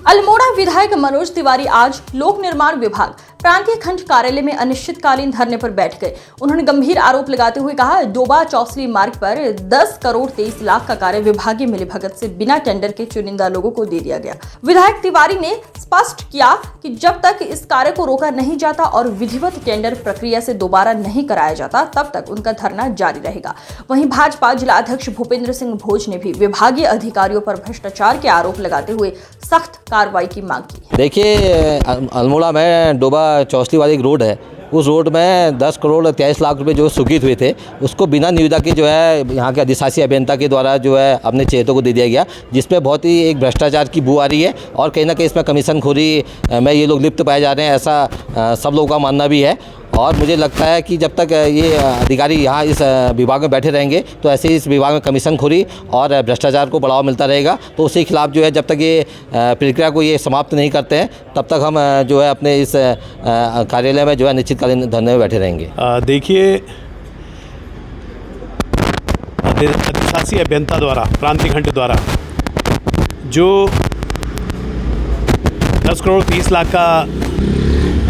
अल्मोड़ा विधायक मनोज तिवारी आज लोक निर्माण विभाग प्रांतीय खंड कार्यालय में अनिश्चितकालीन धरने पर बैठ गए। उन्होंने गंभीर आरोप लगाते हुए कहा, डोबा चौसली मार्ग पर 10 करोड़ 23 लाख का कार्य विभागीय मिलीभगत से बिना टेंडर के चुनिंदा लोगों को दे दिया गया। विधायक तिवारी ने स्पष्ट किया कि जब तक इस कार्य को रोका नहीं जाता और विधिवत टेंडर प्रक्रिया से दोबारा नहीं कराया जाता, तब तक उनका धरना जारी रहेगा। वहीं भाजपा जिला अध्यक्ष भूपेंद्र सिंह भोज ने भी विभागीय अधिकारियों पर भ्रष्टाचार के आरोप लगाते हुए सख्त कार्रवाई की मांग की। देखिए, अल्मोड़ा में डोबा चौसली वाली एक रोड है, उस रोड में 10 करोड़ 23 लाख रुपए जो स्वीकृत हुए थे, उसको बिना निविदा के जो है यहाँ के अधिशासी अभियंता के द्वारा जो है अपने चेतों को दे दिया गया, जिसमें बहुत ही एक भ्रष्टाचार की बू आ रही है और कहीं ना कहीं इसमें कमीशनखोरी में ये लोग लिप्त पाए जा रहे हैं, ऐसा सब लोगों का मानना भी है। और मुझे लगता है कि जब तक ये अधिकारी यहाँ इस विभाग में बैठे रहेंगे तो ऐसे ही इस विभाग में कमीशनखोरी और भ्रष्टाचार को बढ़ावा मिलता रहेगा। तो उसके खिलाफ जो है जब तक ये प्रक्रिया को ये समाप्त नहीं करते हैं, तब तक हम जो है अपने इस कार्यालय में जो है अनिश्चितकालीन धरने में बैठे रहेंगे। देखिए, अधिशासी अभियंता द्वारा प्रांतीय खंड द्वारा जो 10 करोड़ 30 लाख का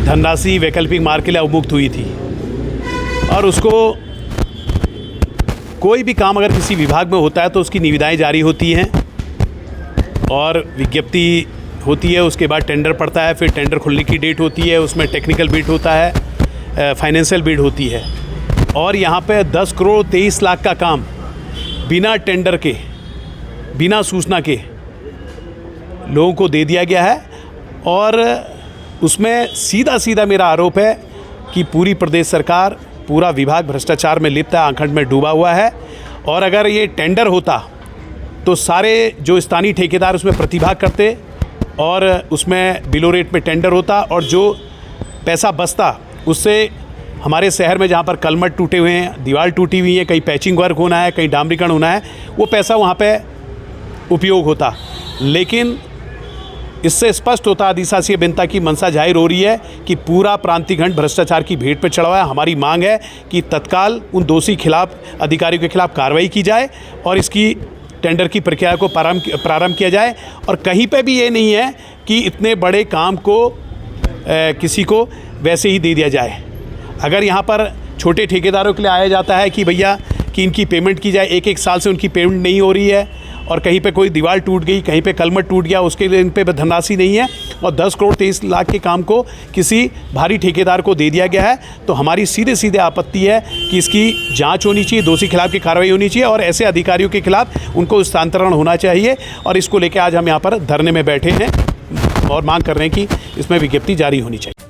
धनराशि वैकल्पिक मार्ग के लिए अवमुक्त हुई थी और उसको कोई भी काम अगर किसी विभाग में होता है तो उसकी निविदाएं जारी होती हैं और विज्ञप्ति होती है, उसके बाद टेंडर पड़ता है, फिर टेंडर खुलने की डेट होती है, उसमें टेक्निकल बिड होता है, फाइनेंशियल बिड होती है। और यहाँ पे 10 करोड़ 23 लाख का काम बिना टेंडर के, बिना सूचना के लोगों को दे दिया गया है। और उसमें सीधा मेरा आरोप है कि पूरी प्रदेश सरकार, पूरा विभाग भ्रष्टाचार में लिप्त है, आंखड़ में डूबा हुआ है। और अगर ये टेंडर होता तो सारे जो स्थानीय ठेकेदार उसमें प्रतिभाग करते और उसमें बिलो रेट में टेंडर होता और जो पैसा बचता उससे हमारे शहर में जहाँ पर कलमट टूटे हुए हैं, दीवार टूटी हुई है, कहीं पैचिंग वर्क होना है, कहीं डामरीकरण होना है, वो पैसा वहाँ पे उपयोग होता। लेकिन इससे स्पष्ट होता अधिशासी अभियंता की मंशा जाहिर हो रही है कि पूरा प्रांतीय खंड भ्रष्टाचार की भेंट पर चढ़ा हुआ है। हमारी मांग है कि तत्काल उन दोषी अधिकारियों के खिलाफ कार्रवाई की जाए और इसकी टेंडर की प्रक्रिया को प्रारंभ किया जाए। और कहीं पे भी ये नहीं है कि इतने बड़े काम को किसी को वैसे ही दे दिया जाए। अगर यहाँ पर छोटे ठेकेदारों के लिए आया जाता है कि भैया कि इनकी पेमेंट की जाए, एक साल से उनकी पेमेंट नहीं हो रही है और कहीं पे कोई दीवार टूट गई, कहीं पे कलमट टूट गया, उसके लिए इन पे धनराशि नहीं है और 10 करोड़ 23 लाख के काम को किसी भारी ठेकेदार को दे दिया गया है, तो हमारी सीधे आपत्ति है कि इसकी जांच होनी चाहिए, दोषी खिलाफ की कार्रवाई होनी चाहिए और ऐसे अधिकारियों के खिलाफ उनको स्थानांतरण होना चाहिए। और इसको लेकर आज हम यहाँ पर धरने में बैठे हैं और मांग कर रहे हैं कि इसमें विज्ञप्ति जारी होनी चाहिए।